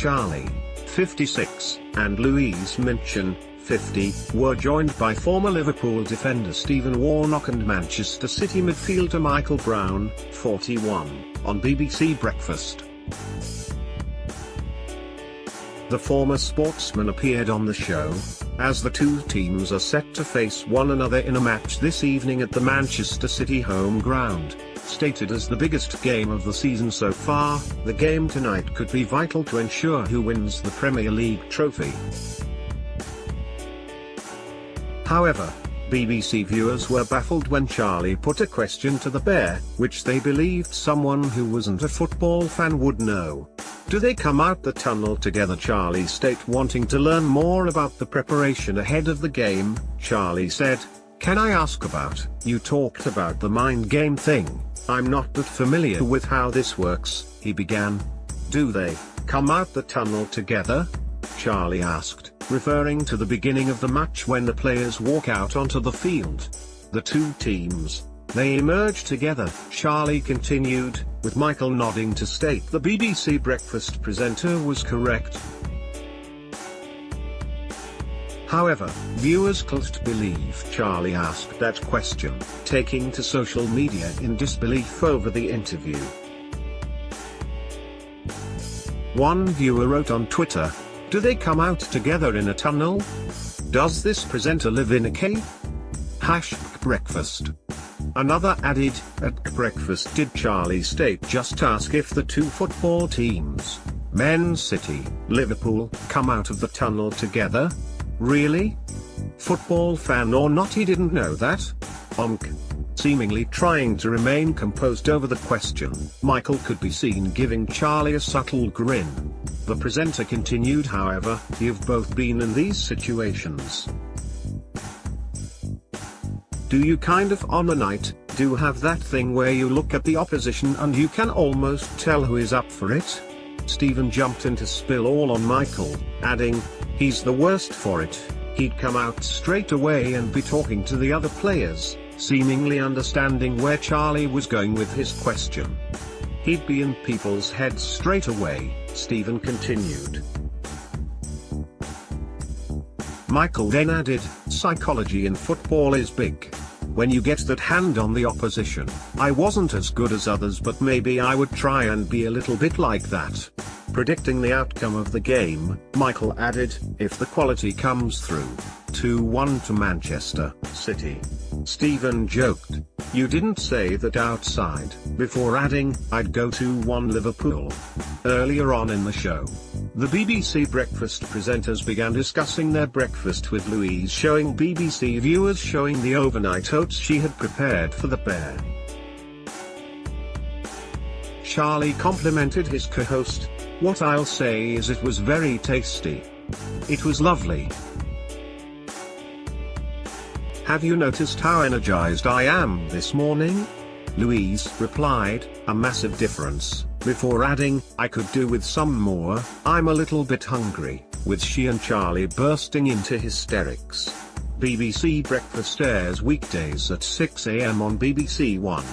Charlie, 56, and Louise Minchin, 50, were joined by former Liverpool defender Stephen Warnock and Manchester City midfielder Michael Brown, 41, on BBC Breakfast. The former sportsman appeared on the show, as the two teams are set to face one another in a match this evening at the Manchester City home ground. Stated as the biggest game of the season so far, the game tonight could be vital to ensure who wins the Premier League trophy. However, BBC viewers were baffled when Charlie put a question to the pair, which they believed someone who wasn't a football fan would know. Do they come out the tunnel together? Charlie Stayt, wanting to learn more about the preparation ahead of the game. Charlie said, "Can I ask about, you talked about the mind game thing. I'm not that familiar with how this works," he began. "Do they come out the tunnel together?" Charlie asked, referring to the beginning of the match when the players walk out onto the field. The two teams, they emerge together, Charlie continued, with Michael nodding to state the BBC Breakfast presenter was correct. However, viewers couldn't believe Charlie asked that question, taking to social media in disbelief over the interview. One viewer wrote on Twitter, "Do they come out together in a tunnel? Does this presenter live in a cave? #breakfast." Another added, "At breakfast did Charlie Stayt just ask if the two football teams, Man City, Liverpool, come out of the tunnel together? Really? Football fan or not, he didn't know that? Seemingly trying to remain composed over the question, Michael could be seen giving Charlie a subtle grin. The presenter continued, "However, you've both been in these situations. Do you kind of on a night, do have that thing where you look at the opposition and you can almost tell who is up for it?" Stephen jumped in to spill all on Michael, adding, "He's the worst for it. He'd come out straight away and be talking to the other players," seemingly understanding where Charlie was going with his question. "He'd be in people's heads straight away," Stephen continued. Michael then added, "Psychology in football is big. When you get that hand on the opposition, I wasn't as good as others, but maybe I would try and be a little bit like that." Predicting the outcome of the game, Michael added, "If the quality comes through, 2-1 to Manchester City." Stephen joked, "You didn't say that outside," before adding, "I'd go 2-1 Liverpool." Earlier on in the show, the BBC Breakfast presenters began discussing their breakfast with Louise, showing BBC viewers the overnight oats she had prepared for the pair. Charlie complimented his co-host, "What I'll say is it was very tasty. It was lovely. Have you noticed how energized I am this morning?" Louise replied, "A massive difference," before adding, "I could do with some more, I'm a little bit hungry," with she and Charlie bursting into hysterics. BBC Breakfast airs weekdays at 6 a.m. on BBC One.